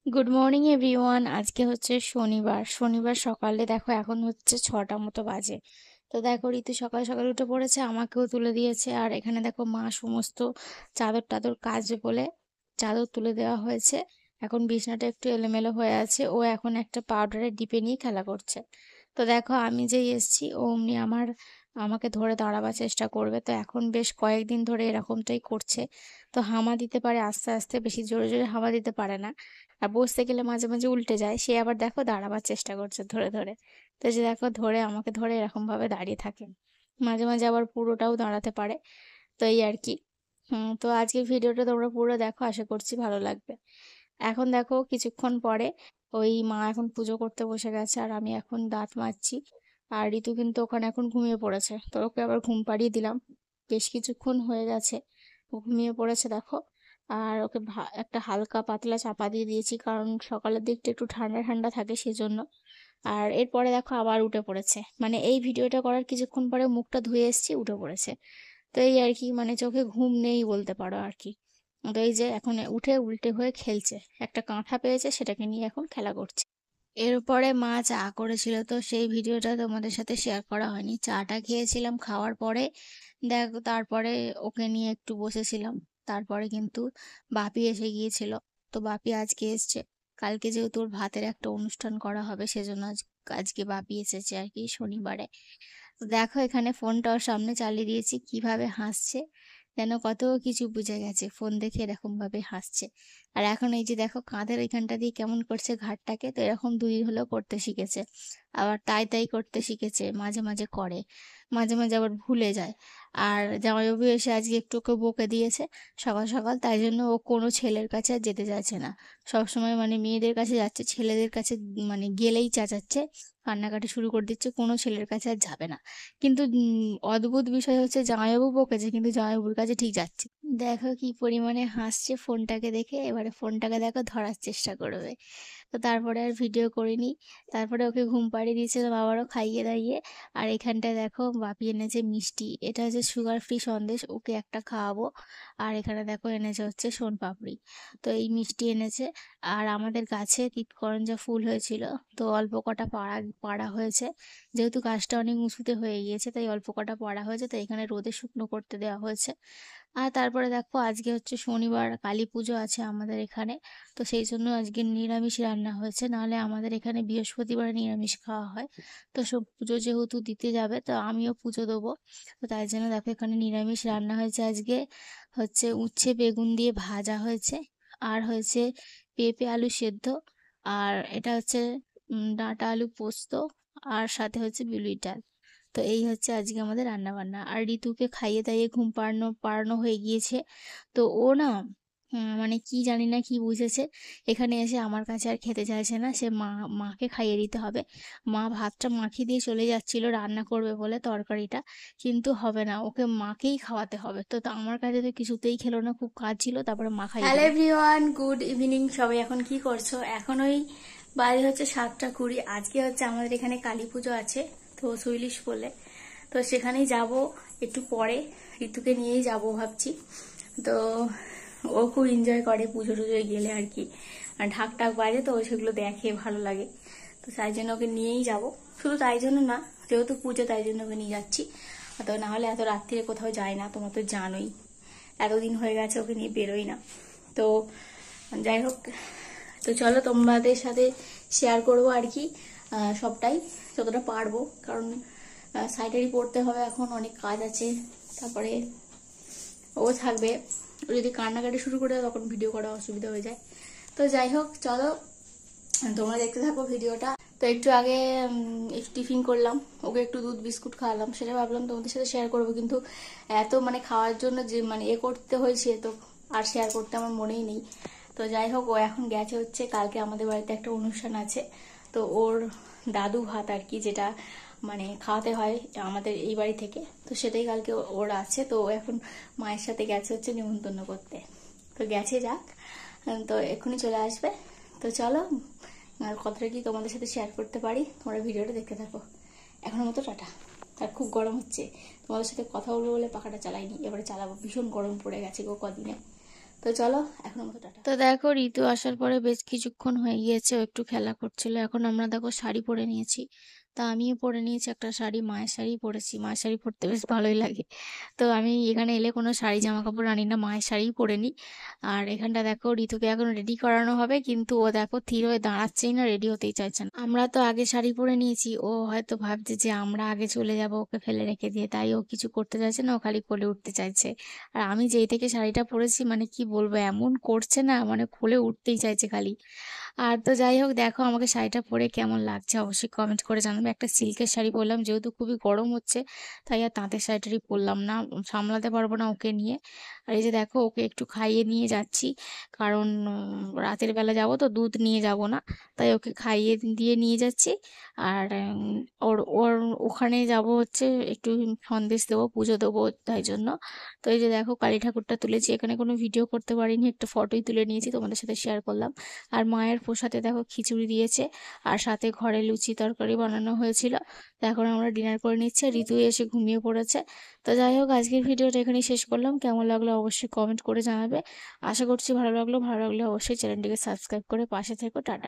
Good morning everyone. আজকে হচ্ছে শনিবার। শনিবার সকালে দেখো এখন হচ্ছে 6টা মতো বাজে। তো দেখো ঋতু সকাল সকাল উঠে পড়েছে, আমাকেও তুলে দিয়েছে। আর এখানে দেখো মা সমস্ত চাদর টাদর কাচবে বলে চাদর তুলে দেওয়া হয়েছে। এখন বিছানাটা একটু এলোমেলো হয়ে আছে, ও এখন একটা পাউডারের ডিপে নিয়ে খেলা করছে। তো দেখো আমি যেই এসছি ও অমনি আমাকে ধরে দাঁড়াবার চেষ্টা করবে। তো এখন বেশ কয়েকদিন ধরে এরকমটাই করছে। তো হামা দিতে পারে আস্তে আস্তে, বেশি জোরে জোরে হামা দিতে পারে না। আর বসতে গেলে মাঝে মাঝে উল্টে যায়, সে আবার দেখো দাঁড়াবার চেষ্টা করছে ধরে ধরে। তো এই যে দেখো ধরে আমাকে ধরে এরকম ভাবে দাঁড়িয়ে থাকে। মাঝে মাঝে আবার পুরোটাও দাঁড়াতে পারে। তো এই আর কি। তো আজকের ভিডিওটা তোমরা পুরো দেখো, আশা করছি ভালো লাগবে। এখন দেখো কিছুক্ষণ পরে ওই মা এখন পুজো করতে বসে গেছে, আর আমি এখন দাঁত মাজছি। আর ঋতু কিন্তু ওখানে এখন ঘুমিয়ে পড়েছে, তো ওকে আবার ঘুম পাড়িয়ে দিলাম। বেশ কিছুক্ষণ হয়ে গেছে ও ঘুমিয়ে পড়েছে দেখো। আর ওকে একটা হালকা পাতলা চাপা দিয়ে দিয়েছি, কারণ সকালের দিকটা একটু ঠান্ডা ঠান্ডা থাকে সেজন্য। আর এরপরে দেখো আবার উঠে পড়েছে, মানে এই ভিডিওটা করার কিছুক্ষণ পরে মুখটা ধুয়ে এসেছি, উঠে পড়েছে। তো এই আর কি, মানে চোখে ঘুম নেই বলতে পারো আর কি। তো এই যে এখন উঠে উল্টে হয়ে খেলছে, একটা কাঁথা পেয়েছে সেটাকে নিয়ে এখন খেলা করছে। এরপরে মা চা করেছিল, তো সেই ভিডিওটা তোমাদের সাথে শেয়ার করা হয়নি। চাটা খেয়েছিলাম, খাওয়ার পরে দেখ তারপরে ওকে নিয়ে একটু বসেছিলাম। তারপরে কিন্তু বাপি এসে গিয়েছিল। তো বাপি আজকে এসছে। কালকে যেহেতু ওর ভাতের একটা অনুষ্ঠান করা হবে সেজন্য আজকে বাপি এসেছে আর কি, শনিবারে। তো দেখো এখানে ফোনটা ওর সামনে চালিয়ে দিয়েছি, কিভাবে হাসছে যেন কত কিছু বুঝে গেছে, ফোন দেখে এরকম ভাবে হাসছে। আর এখন এই যে দেখো কাঁধের ওইখানটা দিয়ে কেমন করছে ঘাটটাকে, তো এরকম 2 দিন হলো করতে শিখেছে। আবার তাই তাই করতে শিখেছে, মাঝে মাঝে করে, মাঝে মাঝে আবার ভুলে যায়। আর জামাইবাবু এসে আজকে একটু ওকে বকে দিয়েছে সকাল সকাল, তাই জন্য ও কোনো ছেলের কাছে আর যেতে চাইছে না। সবসময় মানে মেয়েদের কাছে যাচ্ছে, ছেলেদের কাছে মানে গেলেই চেঁচাচ্ছে, কান্নাকাটি শুরু করে দিচ্ছে, কোনো ছেলের কাছে আর যাবে না। কিন্তু অদ্ভুত বিষয় হচ্ছে জামাইবাবু বকেছে কিন্তু জামাইবাবুর কাছে ঠিক যাচ্ছে। দেখো কি পরিমাণে হাসছে ফোনটাকে দেখে, এবারে ফোনটাকে দেখো ধরার চেষ্টা করবে। তো তারপরে আর ভিডিও করিনি। তারপরে ওকে ঘুম পাড়িয়ে দিয়েছিলাম আবারও খাইয়ে দাইয়ে। আর এখানটায় দেখো বাপি এনেছে মিষ্টি, এটা হচ্ছে সুগার ফ্রি সন্দেশ, ওকে একটা খাওয়াবো। আর এখানে দেখো এনেছে হচ্ছে সোনপাপড়ি। তো এই মিষ্টি এনেছে। আর আমাদের গাছে তিতকরঞ্জা ফুল হয়েছিল, তো অল্প কটা পাড়া পাড়া হয়েছে। যেহেতু গাছটা অনেক উঁচুতে হয়ে গিয়েছে তাই অল্প কটা পাড়া হয়েছে, তো এখানে রোদে শুকনো করতে দেওয়া হয়েছে। আর তারপরে দেখো আজকে হচ্ছে শনিবার, কালী পুজো আছে আমাদের এখানে। তো সেই জন্য আজকে নিরামিষ রান্না হয়েছে, নাহলে আমাদের এখানে বৃহস্পতিবার নিরামিষ খাওয়া হয়। তো সব পুজো যেহেতু দিতে যাবে, তো আমিও পুজো দেবো। তো তাই জন্য দেখো এখানে নিরামিষ রান্না হয়েছে আজকে। হচ্ছে উচ্ছে বেগুন দিয়ে ভাজা হয়েছে। আর হয়েছে পেঁপে আলু সেদ্ধ। আর এটা হচ্ছে ডাঁটা আলু পোস্ত। আর সাথে হচ্ছে বিউলির ডাল। তো এই হচ্ছে আজকে আমাদের রান্না বান্না। আর ঋতুকে খাইয়ে দাইয়ে ঘুম পাড়ানো পাড়ানো হয়ে গিয়েছে। তো ও না মানে কি জানি না কি বুঝেছে, এখানে এসে আমার কাছে আর খেতে চাইছে না, সে মাকে খাইয়ে দিতে হবে। মা ভাতটা মাখিয়ে দিয়ে চলে যাচ্ছিল রান্না করবে বলে তরকারিটা, কিন্তু হবে না, ওকে মাকেই খাওয়াতে হবে। তো আমার কাছে তো কিছুতেই খেলো না, খুব কাজ ছিল, তারপরে মা খাইয়ে হ্যালো দিল। Everyone, good evening. সবাই এখন কি করছো? এখন ওই বাজে হচ্ছে 7টা 20। আজকে হচ্ছে আমাদের এখানে কালী পুজো আছে, তো সুইলিশ বলে। তো সেখানেই যাব একটু পরে, ঋতুকে নিয়েই যাব ভাবছি। তো ও খুব এনজয় করে পুজো টুজোয় গেলে আর কি। আর ঢাক টাক বাজে তো ও সেগুলো দেখে, ভালো লাগে। তো তাই জন্য ওকে নিয়েই যাব। শুধু তাই জন্য না, যেহেতু পুজো তাই জন্য ওকে নিয়ে যাচ্ছি। তো না হলে এত রাত্রিরে কোথাও যায় না, তোমরা তো জানোই। এতদিন হয়ে গেছে ওকে নিয়ে বেরোই না। তো যাই হোক, তো চলো তোমাদের সাথে শেয়ার করবো আর কি, সবটাই যতটা পারবো। কারণ সাইডারি পড়তে হবে, এখন অনেক কাজ আছে। তারপরে ও থাকবে, ও যদি কান্নাকাটি শুরু করে দেয় তখন ভিডিও করা অসুবিধা হয়ে যায়। তো যাই হোক চলো, তোমরা দেখতে থাকো ভিডিওটা। তো একটু আগে একটু টিফিন করলাম, ওকে একটু দুধ বিস্কুট খাওয়ালাম, সেটা ভাবলাম তোমাদের সাথে শেয়ার করবো, কিন্তু এত মানে খাওয়ার জন্য যে মানে করতে হয়েছে, তো আর শেয়ার করতে আমার মনেই নেই। তো যাই হোক, ও এখন গেছে হচ্ছে, কালকে আমাদের বাড়িতে একটা অনুষ্ঠান আছে। তো ওর দাদু ভাত আর কি, যেটা মানে খাওয়াতে হয় আমাদের এই বাড়ি থেকে, তো সেটাই কালকে ওর আছে। তো ও এখন মায়ের সাথে গেছে হচ্ছে নিমন্ত্রণ করতে। তো গেছে, যাক। তো এক্ষুনি চলে আসবে। তো চলো, আর কতটা কি তোমাদের সাথে শেয়ার করতে পারি, তোমরা ভিডিওটা দেখতে থাকো। এখনের মতো টাটা। আর খুব গরম হচ্ছে, তোমাদের সাথে কথা বলবো বলে পাখাটা চালাইনি, এবারে চালাবো, ভীষণ গরম পড়ে গেছে গো কদিনে। তো চলো এখন মতো টাটা। তো দেখো ঋতু আসার পরে বেশ কিছুক্ষণ হয়ে গিয়েছে, ও একটু খেলা করছিল। এখন আমরা দেখো শাড়ি পরে নিয়েছি। তা আমিও পরে নিয়েছি একটা শাড়ি, মায়ের শাড়ি পরেছি। মায়ের শাড়ি পরতে বেশ ভালোই লাগে। তো আমি এখানে এলে কোনো শাড়ি জামা কাপড় আনি না, মায়ের শাড়িই পরে নিই। আর এখানটা দেখো ঋতুকে এখন রেডি করানো হবে, কিন্তু ও দেখো থির হয়ে দাঁড়াচ্ছেই না, রেডি হতেই চাইছে না। আমরা তো আগে শাড়ি পরে নিয়েছি, ও হয়তো ভাবছে যে আমরা আগে চলে যাব ওকে ফেলে রেখে দিয়ে, তাই ও কিছু করতে চাইছে না, ও খালি কোলে উঠতে চাইছে। আর আমি যেই থেকে শাড়িটা পরেছি মানে কি বলবো, এমন করছে না, মানে কোলে উঠতেই চাইছে খালি। আর তো যাই হোক, দেখো আমাকে শাড়িটা পরে কেমন লাগছে অবশ্যই কমেন্ট করে জানাবে। একটা সিল্কের শাড়ি পরলাম, যেহেতু খুবই গরম হচ্ছে তাই আর তাঁতের শাড়িটারি পরলাম না, সামলাতে পারবো না ওকে নিয়ে। আর এই যে দেখো ওকে একটু খাইয়ে নিয়ে যাচ্ছি, কারণ রাতের বেলা যাব তো দুধ নিয়ে যাব না, তাই ওকে খাইয়ে দিয়ে নিয়ে যাচ্ছি। আর ওর ওর ওখানে যাব হচ্ছে একটু সন্দেশ দেবো, পুজো দেবো, তাই জন্য। তো এই যে দেখো কালী ঠাকুরটা তুলেছি, এখানে কোনো ভিডিও করতে পারিনি, একটা ফটোই তুলে নিয়েছি, তোমাদের সাথে শেয়ার করলাম। আর মায়ের প্রসাদে দেখো খিচুড়ি দিয়েছে, আর সাথে ঘরে লুচি তরকারি বানানো হয়েছিল। তো এখন আমরা ডিনার করে নিচ্ছি, আর ঋতু এসে ঘুমিয়ে পড়েছে। তো যাই হোক, আজকের ভিডিওটা এখানেই শেষ করলাম। কেমন লাগলো অবশ্যই কমেন্ট করে জানাবে। আশা করছি ভালো লাগলো, ভালো লাগলে অবশ্যই চ্যানেলটিকে সাবস্ক্রাইব করে পাশে থেকো। টাটা।